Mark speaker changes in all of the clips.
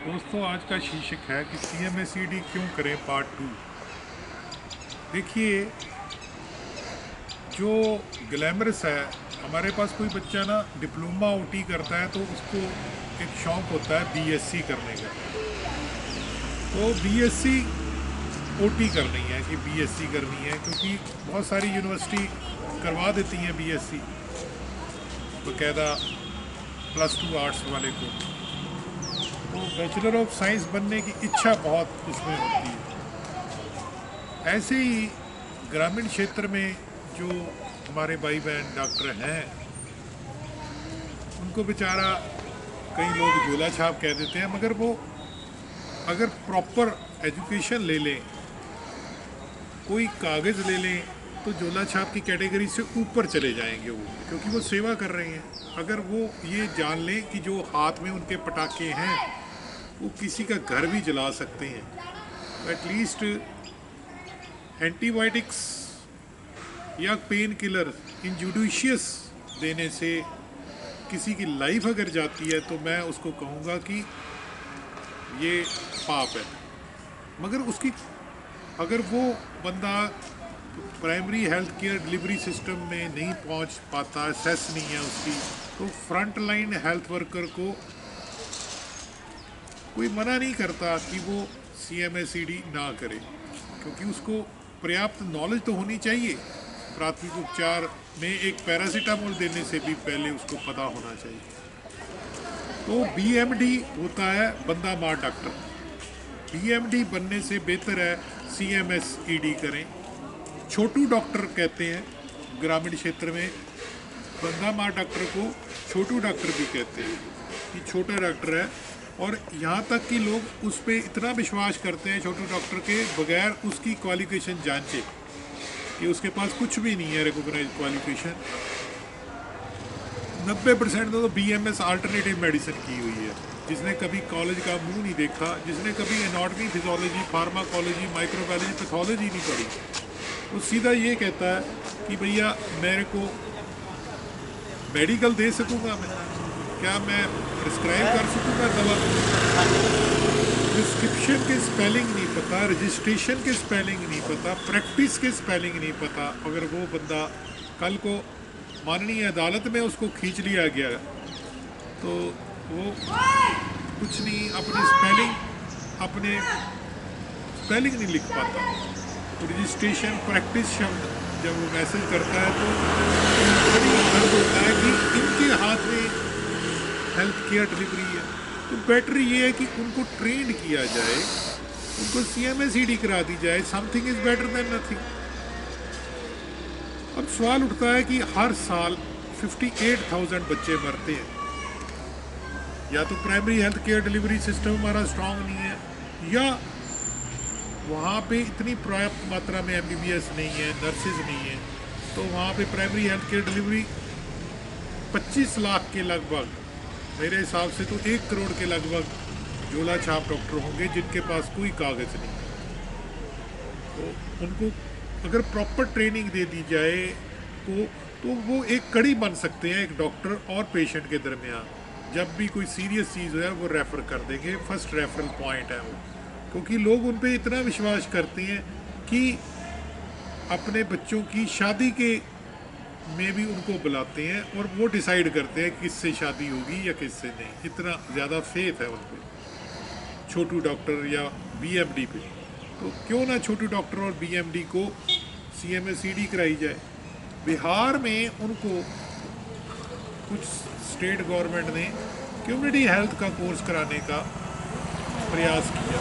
Speaker 1: दोस्तों, आज का शीर्षक है कि CMSED क्यों करें पार्ट 2। देखिए, जो ग्लैमरस है, हमारे पास कोई बच्चा ना डिप्लोमा OT करता है तो उसको एक शौक़ होता है BSc करने का। तो BSc OT करनी है कि BSc करनी है, क्योंकि बहुत सारी यूनिवर्सिटी करवा देती हैं BSc बाकायदा +2 आर्ट्स वाले को। तो बैचलर ऑफ साइंस बनने की इच्छा बहुत उसमें होती है। ऐसे ही ग्रामीण क्षेत्र में जो हमारे भाई बहन डॉक्टर हैं, उनको बेचारा कई लोग झोला छाप कह देते हैं, मगर वो अगर प्रॉपर एजुकेशन ले लें, कोई कागज़ ले लें, तो झोला छाप की कैटेगरी से ऊपर चले जाएंगे वो, क्योंकि वो सेवा कर रहे हैं। अगर वो ये जान लें कि जो हाथ में उनके पटाखे हैं वो किसी का घर भी जला सकते हैं, एटलीस्ट एंटीबायोटिक्स या पेन किलर इंजुडिशियस देने से किसी की लाइफ अगर जाती है तो मैं उसको कहूँगा कि ये पाप है। मगर उसकी अगर वो बंदा primary health care delivery system में नहीं पहुंच पाता, एक्सेस नहीं है उसकी, तो फ्रंट लाइन हेल्थ वर्कर को कोई मना नहीं करता कि वो CMSED ना करे, क्योंकि उसको पर्याप्त नॉलेज तो होनी चाहिए। प्राथमिक उपचार में एक पैरासीटामोल देने से भी पहले उसको पता होना चाहिए। तो BMD होता है बंदा मार डॉक्टर। BMD बनने से बेहतर है CMSED करें। छोटू डॉक्टर कहते हैं ग्रामीण क्षेत्र में, बंदा मार डॉक्टर को छोटू डॉक्टर भी कहते हैं कि छोटा डॉक्टर है। और यहाँ तक कि लोग उस पर इतना विश्वास करते हैं छोटू डॉक्टर के बगैर उसकी क्वालिफिकेशन जांचे कि उसके पास कुछ भी नहीं है रिकॉग्नाइज्ड क्वालिफिकेशन। 90% तो BMS अल्टरनेटिव मेडिसिन की हुई है। जिसने कभी कॉलेज का मुंह नहीं देखा, जिसने कभी anatomy, physiology, pharmacology, microbiology, pathology नहीं पढ़ी, वो सीधा ये कहता है कि भैया मेरे को मेडिकल दे सकूँगा, मैं क्या मैं प्रिस्क्राइब कर सकूँगा दवा? प्रिस्क्रिप्शन के स्पेलिंग नहीं पता, रजिस्ट्रेशन के स्पेलिंग नहीं पता, प्रैक्टिस के स्पेलिंग नहीं पता। अगर वो बंदा कल को माननीय अदालत में उसको खींच लिया गया तो वो कुछ नहीं, अपने स्पेलिंग नहीं लिख पाता। तो रजिस्ट्रेशन, प्रैक्टिस शब्द जब वो मैसेज करता है तो दर्द होता है कि इनके हाथ में हेल्थ केयर डिलीवरी है। तो बेटर ये है कि उनको ट्रेंड किया जाए, उनको CMSED करा दी जाए। Something is better than nothing. अब सवाल उठता है कि हर साल 58,000 बच्चे मरते हैं। या तो primary health care delivery system हमारा स्ट्रांग नहीं है, या वहाँ पे इतनी पर्याप्त मात्रा में MBBS नहीं है, नर्सेज नहीं है। तो वहाँ पे primary health care delivery 25 lakh के लगभग, मेरे हिसाब से तो 1 करोड़ के लगभग झोला छाप डॉक्टर होंगे जिनके पास कोई कागज़ नहीं। तो उनको अगर प्रॉपर ट्रेनिंग दे दी जाए तो वो एक कड़ी बन सकते हैं एक डॉक्टर और पेशेंट के दरमियान। जब भी कोई सीरियस चीज़ है वो रेफ़र कर देंगे, फर्स्ट रेफरल पॉइंट है वो, क्योंकि लोग उन पे इतना विश्वास करते हैं कि अपने बच्चों की शादी के में भी उनको बुलाते हैं और वो डिसाइड करते हैं किससे शादी होगी या किससे नहीं। इतना ज़्यादा फेथ है उन पे, छोटू डॉक्टर या BMD पे। तो क्यों ना छोटू डॉक्टर और BMD को CMSED कराई जाए। बिहार में उनको कुछ स्टेट गवर्नमेंट ने कम्युनिटी हेल्थ का कोर्स कराने का प्रयास किया,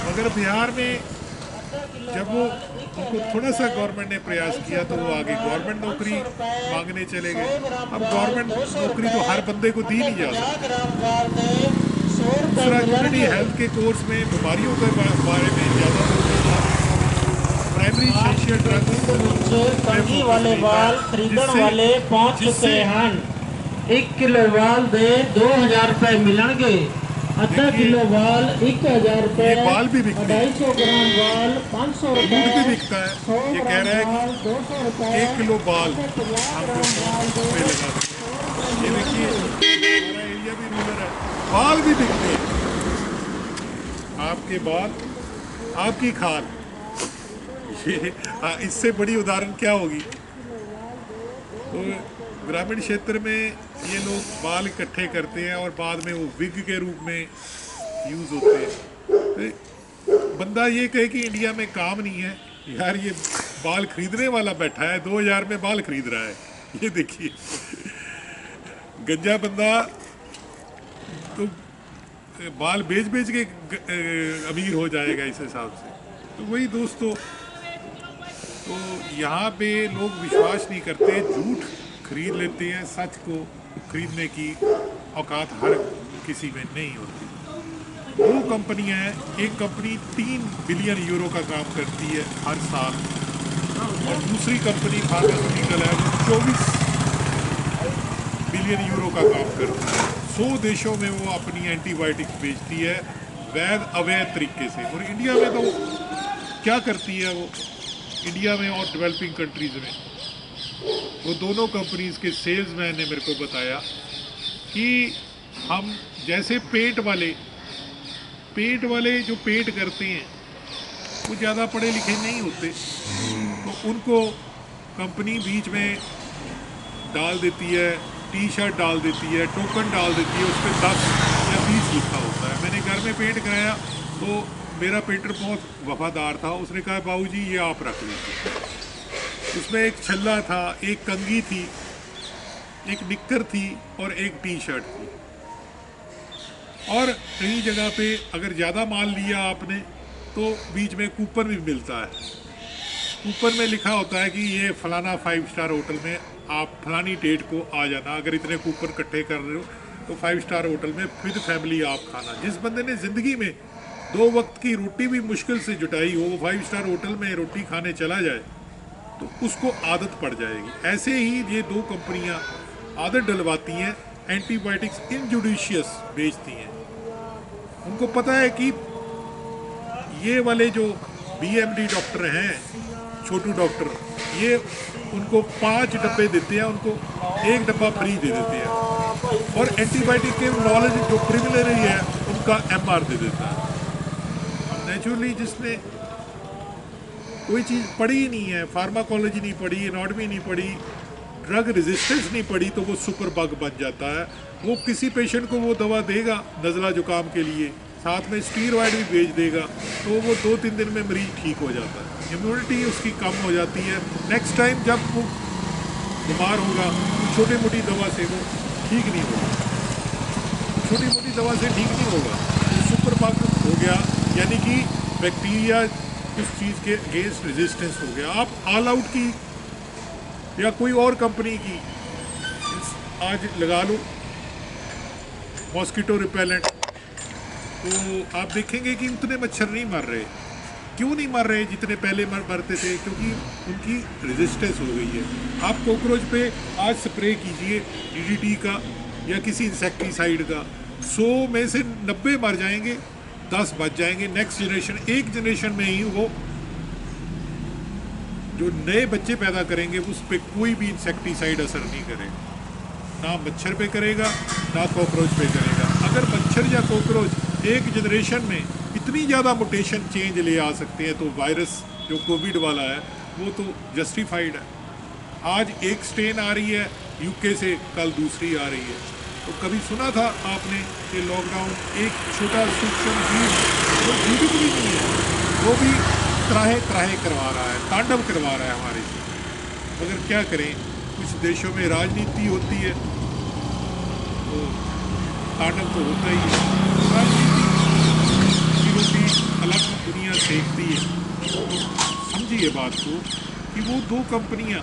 Speaker 1: मगर बिहार में जब वो उनको थोड़ा सा गवर्नमेंट ने प्रयास किया तो वो आगे गवर्नमेंट नौकरी मांगने चले गए। अब गवर्नमेंट नौकरी तो हर बंदे को दी नहीं जा सकती। दूसरा, कम्युनिटी हेल्थ के कोर्स में बीमारियों के बारे में ज़्यादा प्राइमरी एसेंशियल ड्रग्स
Speaker 2: वाले बाल खरीदण वाले पहुंच चुके हैं। 1 किलो बाल दे 2000 रुपए मिलणगे। आधा किलो बाल 1000 रुपए,
Speaker 1: बाल भी बिकते हैं।
Speaker 2: 250 ग्राम बाल 500 रुपए,
Speaker 1: भी बिकता है। ये कह रहा है कि
Speaker 2: 200 रुपए,
Speaker 1: 1 किलो बाल हम पे लगा दें। ये देखिए हमारा एरिया भी रूरल है, बाल भी बिकते हैं। आपके बाल, आपकी खाल। ये इससे बड़ी उदाहरण क्या होगी। तो ग्रामीण क्षेत्र में ये लोग बाल इकट्ठे करते हैं और बाद में वो विग के रूप में यूज़ होते हैं। तो बंदा ये कहे कि इंडिया में काम नहीं है, यार ये बाल खरीदने वाला बैठा है 2000 में बाल खरीद रहा है। ये देखिए गंजा बंदा तो बाल बेच बेच के अमीर हो जाएगा इस हिसाब से। तो वही दोस्तों, तो यहाँ पे लोग विश्वास नहीं करते, झूठ खरीद लेते हैं, सच को खरीदने की औकात हर किसी में नहीं होती। दो कंपनियां हैं, एक कंपनी 3 बिलियन यूरो का काम करती है हर साल और दूसरी कंपनी फार्मास्यूटिकल है 24 बिलियन यूरो का काम करती है। 100 देशों में वो अपनी एंटीबायोटिक्स बेचती है वैध अवैध तरीके से। और इंडिया में तो क्या करती है वो, इंडिया में और डेवलपिंग कंट्रीज़ में, वो दोनों कंपनीज़ के सेल्समैन ने मेरे को बताया कि हम जैसे पेंट वाले जो पेंट करते हैं वो ज़्यादा पढ़े लिखे नहीं होते, तो उनको कंपनी बीच में डाल देती है, टी शर्ट डाल देती है, टोकन डाल देती है, उस पर 10 या 20 लिखा होता है। मैंने घर में पेंट कराया तो मेरा पेंटर बहुत वफादार था, उसने कहा बाबूजी ये आप रख लीजिए। उसमें एक छल्ला था, एक कंघी थी, एक निक्कर थी और एक टी शर्ट थी। और कई जगह पे अगर ज़्यादा माल लिया आपने तो बीच में कूपन भी मिलता है। कूपन में लिखा होता है कि ये फलाना 5 स्टार होटल में आप फलानी डेट को आ जाना, अगर इतने कूपन इकट्ठे कर रहे हो तो 5 स्टार होटल में विद फैमिली आप खाना। जिस बंदे ने ज़िंदगी में 2 वक्त की रोटी भी मुश्किल से जुटाई हो, वो 5 स्टार होटल में रोटी खाने चला जाए तो उसको आदत पड़ जाएगी। ऐसे ही ये 2 कंपनियां आदत डलवाती हैं, एंटीबायोटिक्स इनजुडिशियस बेचती हैं। उनको पता है कि ये वाले जो BMD डॉक्टर हैं, छोटू डॉक्टर, ये उनको 5 डब्बे देते हैं, उनको 1 डब्बा फ्री दे देते हैं। और एंटीबायोटिक के नॉलेज जो प्रिमिलरी है उनका MR दे देता है। नेचुरली जिसने कोई चीज़ पढ़ी ही नहीं है, फार्माकोलॉजी नहीं पढ़ी, एनाटॉमी नहीं पढ़ी, ड्रग रेजिस्टेंस नहीं पढ़ी, तो वो सुपर बग बन जाता है। वो किसी पेशेंट को वो दवा देगा नज़ला जुकाम के लिए, साथ में स्टीरॉयड भी भेज देगा, तो वो 2-3 दिन में मरीज ठीक हो जाता है, इम्यूनिटी उसकी कम हो जाती है। नेक्स्ट टाइम जब वो बीमार होगा तो छोटी मोटी दवा से वो ठीक नहीं होगा, छोटी मोटी दवा से ठीक नहीं होगा, तो सुपर बग हो गया, यानी कि बैक्टीरिया उस चीज़ के अगेंस्ट रेजिस्टेंस हो गया। आप ऑल आउट की या कोई और कंपनी की आज लगा लो मॉस्किटो रिपेलेंट, तो आप देखेंगे कि उतने मच्छर नहीं मर रहे। क्यों नहीं मर रहे जितने पहले मरते थे? क्योंकि उनकी रेजिस्टेंस हो गई है। आप कॉकरोच पे आज स्प्रे कीजिए DDT का या किसी इंसेक्टिसाइड का, 100 में से 90 मर जाएंगे, 10 बच जाएंगे। नेक्स्ट जनरेशन, एक जनरेशन में ही वो जो नए बच्चे पैदा करेंगे उस पर कोई भी इंसेक्टिसाइड असर नहीं करेगा, ना मच्छर पे करेगा ना कॉकरोच पे करेगा। अगर मच्छर या कॉकरोच एक जनरेशन में इतनी ज़्यादा मुटेशन चेंज ले आ सकते हैं तो वायरस जो कोविड वाला है वो तो जस्टिफाइड है। आज एक स्ट्रेन आ रही है UK से, कल दूसरी आ रही है। तो कभी सुना था आपने कि लॉकडाउन एक छोटा सूक्ष्म जीव जो जीवित भी नहीं है वो भी त्राहे करवा रहा है, तांडव करवा रहा है हमारे से। मगर क्या करें, कुछ देशों में राजनीति होती है तो तांडव तो होता ही है। राजनीति की रोटी अलग दुनिया सेकती है। तो समझिए बात को कि वो 2 कंपनियां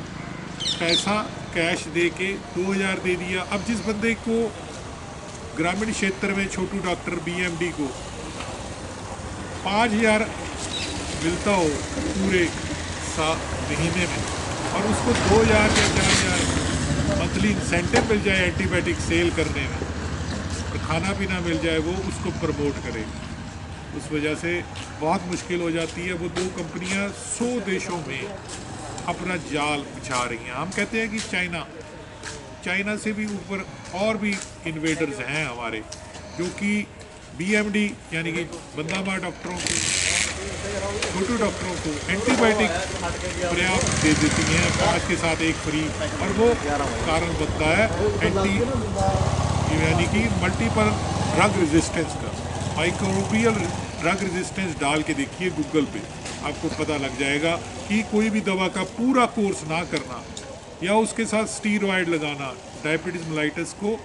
Speaker 1: पैसा कैश दे के 2000 दे दिया। अब जिस बंदे को ग्रामीण क्षेत्र में छोटू डॉक्टर BMD को 5000 मिलता हो पूरे महीने में और उसको 2000 या 4000 मंथली इंसेंटिव मिल जाए एंटीबायोटिक सेल करने में और खाना पीना मिल जाए, वो उसको प्रमोट करे, उस वजह से बहुत मुश्किल हो जाती है। वो 2 कंपनियां 100 देशों में अपना जाल बिछा रही हैं। हम कहते हैं कि चाइना से भी ऊपर और भी इन्वेडर्स हैं हमारे, जो कि BMD यानी कि बंदामार डॉक्टरों को, छोटू डॉक्टरों को एंटीबायोटिक पर्याप्त दे देती हैं 5 के साथ 1 फ्री, और वो कारण बनता है यानी कि मल्टीपल ड्रग रेजिस्टेंस का। माइक्रोबियल ड्रग रेजिस्टेंस डाल के देखिए गूगल पे, आपको पता लग जाएगा कि कोई भी दवा का पूरा कोर्स ना करना या उसके साथ स्टीरॉयड लगाना डायबिटीज़ मेलाइटस को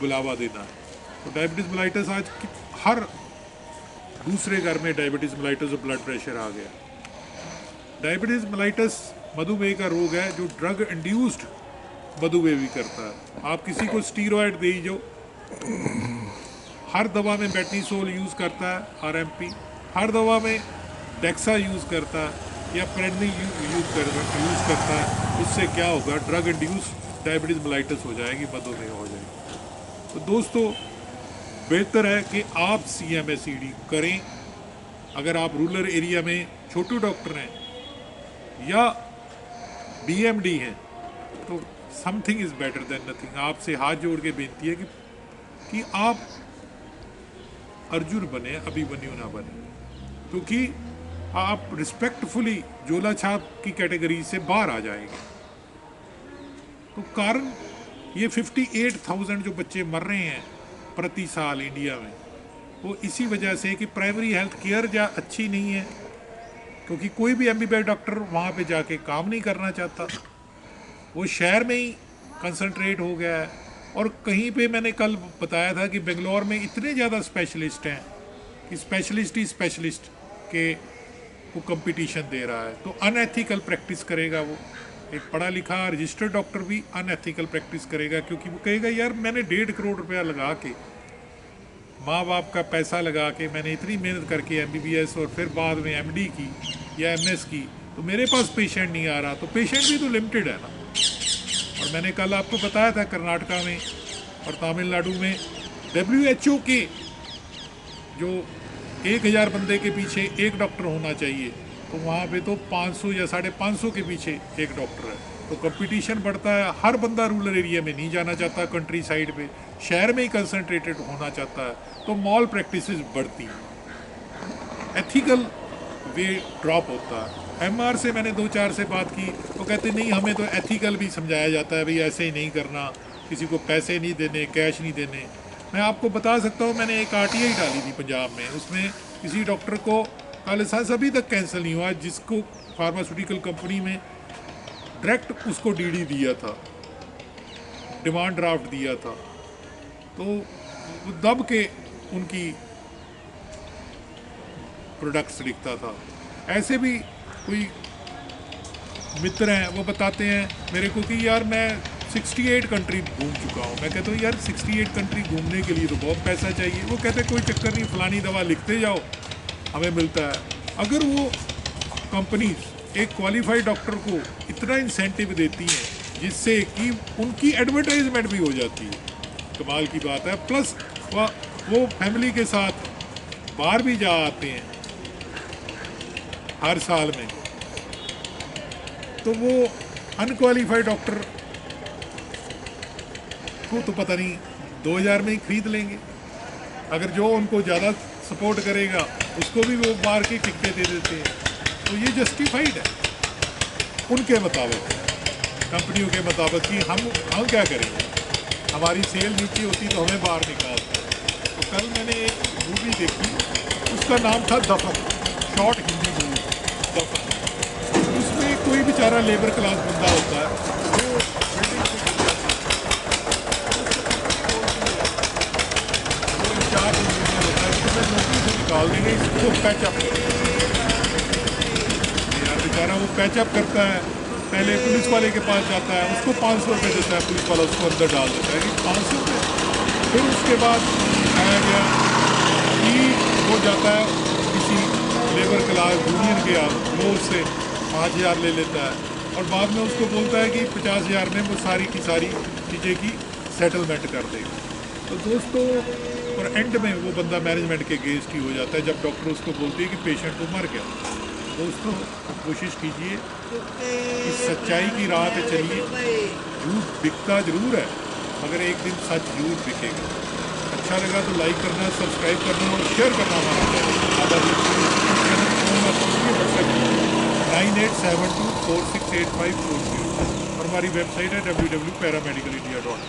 Speaker 1: बुलावा देना है। तो डायबिटीज़ मेलाइटस आज हर दूसरे घर में डायबिटीज़ मेलाइटस और ब्लड प्रेशर आ गया। डायबिटीज़ मेलाइटस मधुमेह का रोग है जो ड्रग इंड्यूस्ड मधुमेह भी करता है। आप किसी को स्टीरॉयड दे जो हर दवा में बेटनीसोल यूज़ करता है RMP, हर दवा में डेक्सा यूज़ करता है या प्रेडनिल यूज़ करता है, उससे क्या होगा, ड्रग इंड्यूस डायबिटीज़ मेलाइटस हो जाएगी, मधुमेह हो जाएगी। तो दोस्तों बेहतर है कि आप CMACD करें। अगर आप रूरल एरिया में छोटू डॉक्टर हैं या BMD हैं तो something is better than nothing. आपसे हाथ जोड़ के बेनती है कि आप अर्जुन बने, अभिमन्यु ना बने, क्योंकि आप रिस्पेक्टफुली झोला छाप की कैटेगरी से बाहर आ जाएंगे। तो कारण ये 58,000 जो बच्चे मर रहे हैं प्रति साल इंडिया में, वो इसी वजह से कि प्राइमरी हेल्थ केयर या अच्छी नहीं है, क्योंकि कोई भी MBBS डॉक्टर वहाँ पे जाके काम नहीं करना चाहता, वो शहर में ही कंसंट्रेट हो गया है। और कहीं पे मैंने कल बताया था कि बेंगलोर में इतने ज़्यादा स्पेशलिस्ट हैं कि स्पेशलिस्ट ही स्पेशलिस्ट के को कंपटीशन दे रहा है। तो अनएथिकल प्रैक्टिस करेगा वो, एक पढ़ा लिखा रजिस्टर्ड डॉक्टर भी अनएथिकल प्रैक्टिस करेगा, क्योंकि वो कहेगा यार मैंने 1.5 करोड़ रुपया लगा के, माँ बाप का पैसा लगा के, मैंने इतनी मेहनत करके MBBS और फिर बाद में MD की या MS की, तो मेरे पास पेशेंट नहीं आ रहा। तो पेशेंट भी तो लिमिटेड है ना। और मैंने कल आपको बताया था कर्नाटका में और तमिलनाडु में WHO के जो 1000 बंदे के पीछे एक डॉक्टर होना चाहिए, तो वहाँ पे तो 500 या 550 के पीछे एक डॉक्टर है। तो कंपटीशन बढ़ता है, हर बंदा रूरल एरिया में नहीं जाना चाहता, कंट्री साइड पे शहर में ही कंसंट्रेटेड होना चाहता है, तो मॉल प्रैक्टिसेस बढ़ती हैं, एथिकल वे ड्रॉप होता है। MR से मैंने 2-4 से बात की, तो कहते नहीं हमें तो एथिकल भी समझाया जाता है, भाई ऐसे ही नहीं करना, किसी को पैसे नहीं देने, कैश नहीं देने। मैं आपको बता सकता हूँ, मैंने एक RTI डाली थी पंजाब में, उसमें किसी डॉक्टर को का लाइसेंस अभी तक कैंसिल नहीं हुआ, जिसको फार्मास्यूटिकल कंपनी में डायरेक्ट उसको DD दिया था, डिमांड ड्राफ्ट दिया था, तो दब के उनकी प्रोडक्ट्स लिखता था। ऐसे भी कोई मित्र हैं, वो बताते हैं मेरे को कि यार मैं 68 कंट्री घूम चुका हूँ। मैं कहता हूँ यार 68 कंट्री घूमने के लिए तो बहुत पैसा चाहिए। वो कहते कोई चक्कर नहीं, फलानी दवा लिखते जाओ, हमें मिलता है। अगर वो कंपनीज एक क्वालिफाइड डॉक्टर को इतना इंसेंटिव देती हैं जिससे कि उनकी एडवर्टाइजमेंट भी हो जाती है, कमाल की बात है। प्लस वो फैमिली के साथ बाहर भी जा आते हैं हर साल में, तो वो अनक्वालिफाइड डॉक्टर को तो पता नहीं 2000 में ही खरीद लेंगे। अगर जो उनको ज़्यादा सपोर्ट करेगा उसको भी वो बाहर की टिकटें दे देते हैं। तो ये जस्टिफाइड है उनके मुताबिक, कंपनियों के मुताबिक कि हम क्या करेंगे, हमारी सेल नीचे होती तो हमें बाहर निकालते हैं। तो कल मैंने एक मूवी देखी, उसका नाम था दफन, शॉर्ट हिंदी मूवी दफन। उसमें कोई बेचारा लेबर क्लास बंदा होता है, वो चार इंजीनियर होता है, उसको नौकरी से निकाल देंगे, इसको पैचअप यार बेचारा वो पैचअप करता है। पहले पुलिस वाले के पास जाता है, उसको 500 रुपये देता है, पुलिस वाला उसको अंदर डाल देता है कि 500 रुपये। फिर उसके बाद आया गया कि वो जाता है किसी लेबर क्लास यूनियन के वो उससे 5000 ले लेता है, और बाद में उसको बोलता है कि 50,000 में वो सारी की सारी चीज़ें की सेटलमेंट कर देगा। तो दोस्तों, और एंड में वो बंदा मैनेजमेंट के अगेंस्ट ही हो जाता है जब डॉक्टर उसको बोलती है कि पेशेंट तो मर गया। दोस्तों, कोशिश कीजिए कि सच्चाई की राह पे चलिए। झूठ बिकता जरूर है, मगर एक दिन सच जरूर बिकेगा। अच्छी अच्छा लगा तो लाइक करना, सब्सक्राइब करना और शेयर करना हमारा चैनल। 9872468540 और हमारी वेबसाइट है www.paramedicalindia.com।